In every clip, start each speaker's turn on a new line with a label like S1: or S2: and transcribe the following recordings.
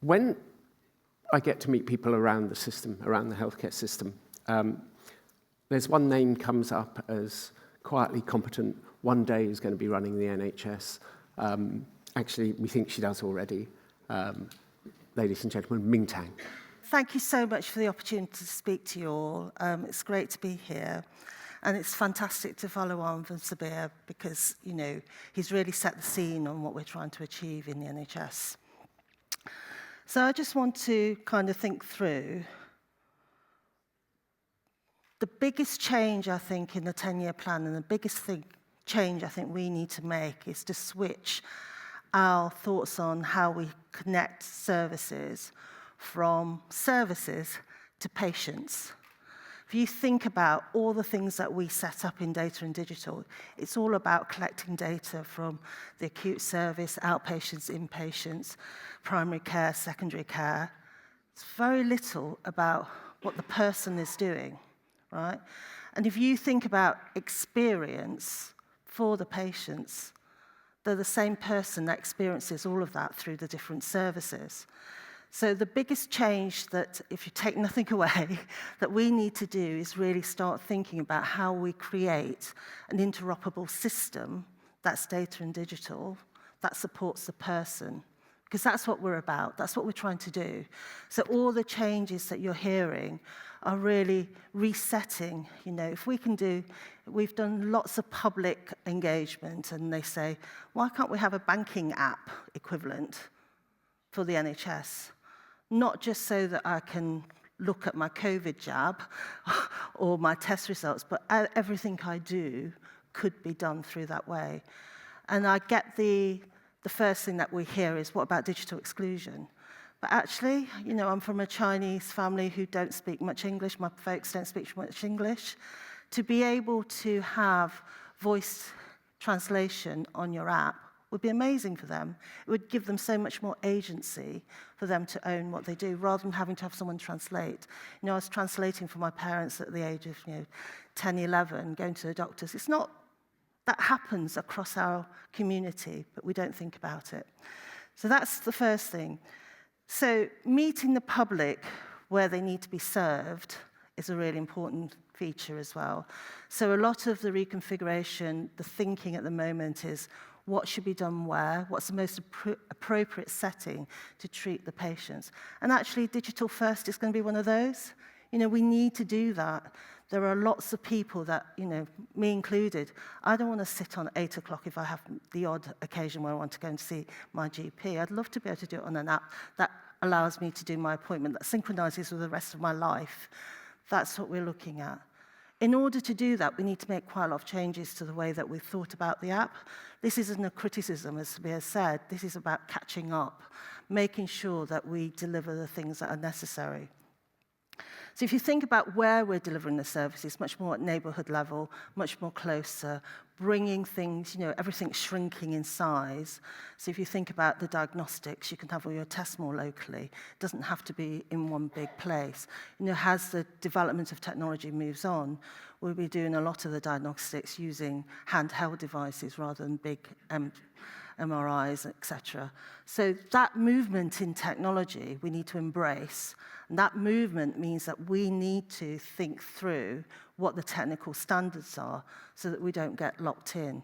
S1: When I get to meet people around the system, around the healthcare system, there's one name comes up as quietly competent. One day is going to be running the NHS. Actually, we think she does already. Ladies and gentlemen, Ming Tang.
S2: Thank you so much for the opportunity to speak to you all. It's great to be here. And it's fantastic to follow on from Sabir because, you know, he's really set the scene on what we're trying to achieve in the NHS. So I just want to kind of think through the biggest change, I think, in the 10-year plan, and the biggest change I think we need to make is to switch our thoughts on how we connect services from services to patients. If you think about all the things that we set up in data and digital, it's all about collecting data from the acute service, outpatients, inpatients, primary care, secondary care. It's very little about what the person is doing, right? And if you think about experience for the patients, they're the same person that experiences all of that through the different services. So the biggest change that, if you take nothing away, that we need to do is really start thinking about how we create an interoperable system that's data and digital that supports the person. Because that's what we're about, that's what we're trying to do. So all the changes that you're hearing are really resetting. You know, if we can do, we've done lots of public engagement and they say, why can't we have a banking app equivalent for the NHS? Not just so that I can look at my COVID jab or my test results, but everything I do could be done through that way. And I get the first thing that we hear is, what about digital exclusion? But actually, you know, I'm from a Chinese family who don't speak much English. My folks don't speak much English. To be able to have voice translation on your app would be amazing for them. It would give them so much more agency for them to own what they do, rather than having to have someone translate. You know, I was translating for my parents at the age of, 10, 11, going to the doctors. It's not, that happens across our community, but we don't think about it. So that's the first thing. So meeting the public where they need to be served is a really important feature as well. So a lot of the reconfiguration, the thinking at the moment is, what should be done where? What's the most appropriate setting to treat the patients? And actually, digital first is going to be one of those. You know, we need to do that. There are lots of people that, me included, I don't want to sit on 8 o'clock if I have the odd occasion where I want to go and see my GP. I'd love to be able to do it on an app that allows me to do my appointment, that synchronizes with the rest of my life. That's what we're looking at. In order to do that, we need to make quite a lot of changes to the way that we've thought about the app. This isn't a criticism, as Sabir said. This is about catching up, making sure that we deliver the things that are necessary. So if you think about where we're delivering the services, much more at neighbourhood level, much more closer, bringing things, everything's shrinking in size. So if you think about the diagnostics, you can have all your tests more locally. It doesn't have to be in one big place. As the development of technology moves on, we'll be doing a lot of the diagnostics using handheld devices rather than big MRIs, etc. So that movement in technology we need to embrace. And that movement means that we need to think through what the technical standards are so that we don't get locked in.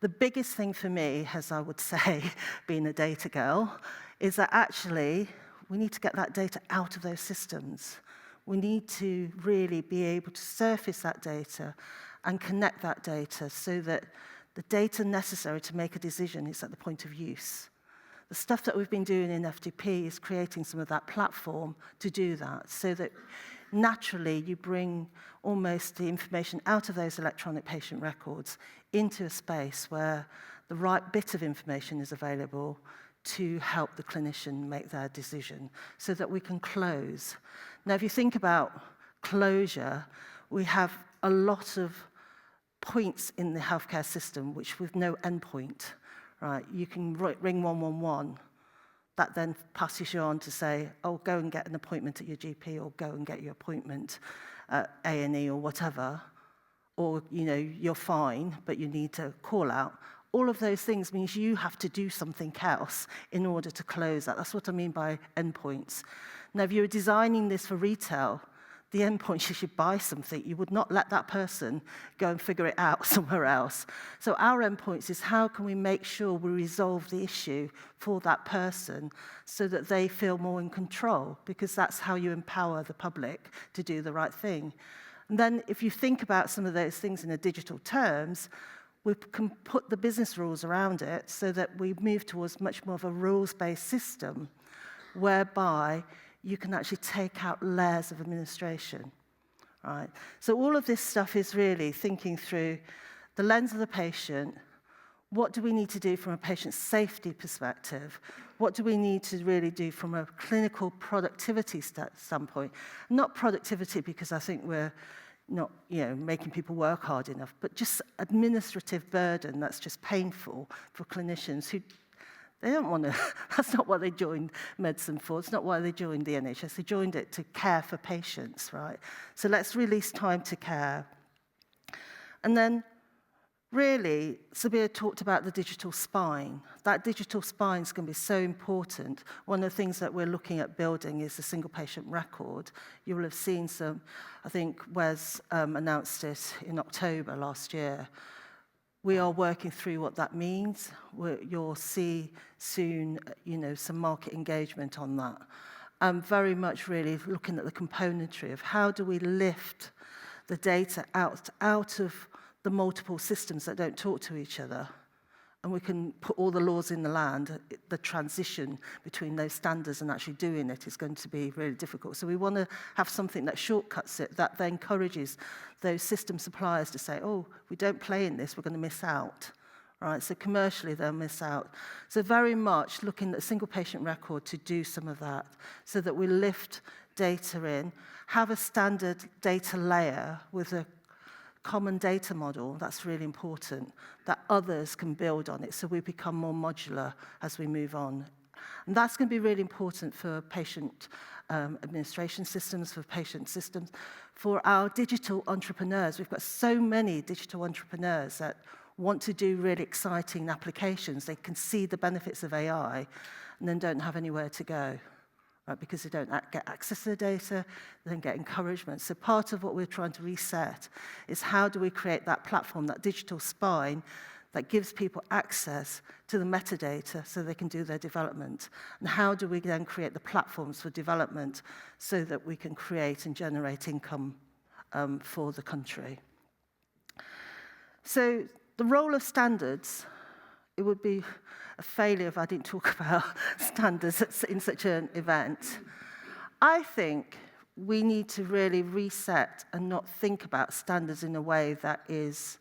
S2: The biggest thing for me, as I would say, being a data girl, is that actually we need to get that data out of those systems. We need to really be able to surface that data and connect that data so that the data necessary to make a decision is at the point of use. The stuff that we've been doing in FDP is creating some of that platform to do that, so that naturally you bring almost the information out of those electronic patient records into a space where the right bit of information is available to help the clinician make their decision, so that we can close. Now, if you think about closure, we have a lot of points in the healthcare system which with no endpoint, right? You can ring 111, that then passes you on to say, oh, go and get an appointment at your GP, or go and get your appointment at A&E or whatever, or you're fine, but you need to call out, All of those things means you have to do something else in order to close that. That's what I mean by endpoints. Now, if you're designing this for retail, the endpoint, you should buy something. You would not let that person go and figure it out somewhere else. So our endpoints is how can we make sure we resolve the issue for that person so that they feel more in control, because that's how you empower the public to do the right thing. And then if you think about some of those things in the digital terms, we can put the business rules around it so that we move towards much more of a rules-based system whereby you can actually take out layers of administration, right? So all of this stuff is really thinking through the lens of the patient. What do we need to do from a patient safety perspective? What do we need to really do from a clinical productivity standpoint? Not productivity because I think we're not making people work hard enough, but just administrative burden that's just painful for clinicians who they don't want to, that's not what they joined medicine for. It's not why they joined the NHS. They joined it to care for patients, right? So let's release time to care. And then, really, Sabir talked about the digital spine. That digital spine is going to be so important. One of the things that we're looking at building is a single patient record. You will have seen some, I think Wes announced it in October last year. We are working through what that means. You'll see soon, some market engagement on that. I'm very much really looking at the componentry of how do we lift the data out of the multiple systems that don't talk to each other. And we can put all the laws in the land. The transition between those standards and actually doing it is going to be really difficult. So we want to have something that shortcuts it, that then encourages those system suppliers to say, oh, we don't play in this, we're going to miss out. Right? So commercially, they'll miss out. So very much looking at a single patient record to do some of that so that we lift data in, have a standard data layer with a common data model, that's really important, that others can build on it so we become more modular as we move on. And that's going to be really important for patient administration systems, for patient systems, for our digital entrepreneurs. We've got so many digital entrepreneurs that want to do really exciting applications. They can see the benefits of AI and then don't have anywhere to go. Right, because they don't get access to the data, they don't get encouragement. So part of what we're trying to reset is how do we create that platform, that digital spine that gives people access to the metadata so they can do their development? And how do we then create the platforms for development so that we can create and generate income for the country? So the role of standards, it would be a failure if I didn't talk about standards in such an event. I think we need to really reset and not think about standards in a way that is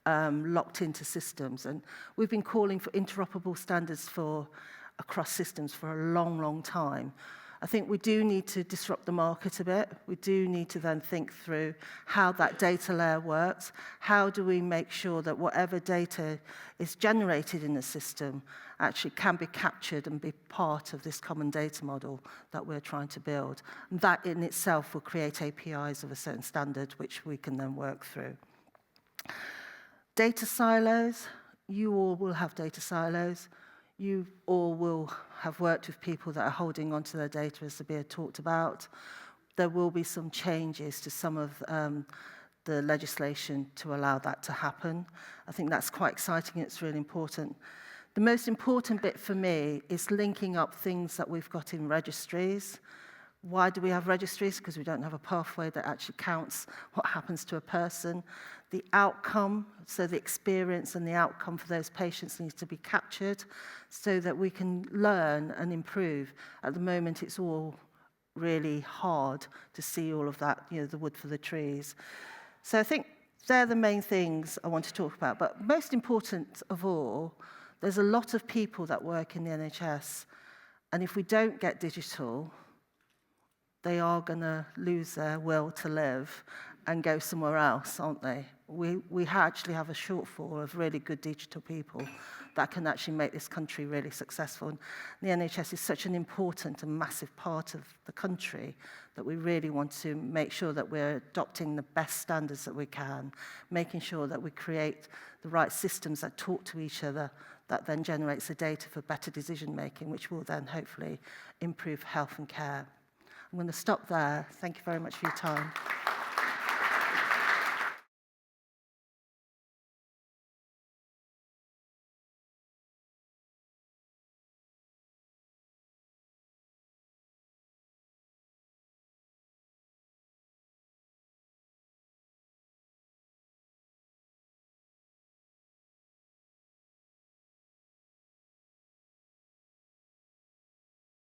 S2: locked into systems. And we've been calling for interoperable standards across systems for a long, long time. I think we do need to disrupt the market a bit. We do need to then think through how that data layer works. How do we make sure that whatever data is generated in the system actually can be captured and be part of this common data model that we're trying to build? And that in itself will create APIs of a certain standard, which we can then work through. Data silos. You all will have data silos. You all will have worked with people that are holding onto their data, as Sabir talked about. There will be some changes to some of the legislation to allow that to happen. I think that's quite exciting. It's really important. The most important bit for me is linking up things that we've got in registries. Why do we have registries? Because we don't have a pathway that actually counts what happens to a person. The outcome, so the experience and the outcome for those patients needs to be captured so that we can learn and improve. At the moment, it's all really hard to see all of that, the wood for the trees. So I think they're the main things I want to talk about. But most important of all, there's a lot of people that work in the NHS. And if we don't get digital, they are going to lose their will to live and go somewhere else, aren't they? We actually have a shortfall of really good digital people that can actually make this country really successful. And the NHS is such an important and massive part of the country that we really want to make sure that we're adopting the best standards that we can, making sure that we create the right systems that talk to each other, that then generates the data for better decision making, which will then hopefully improve health and care. I'm going to stop there. Thank you very much for your time.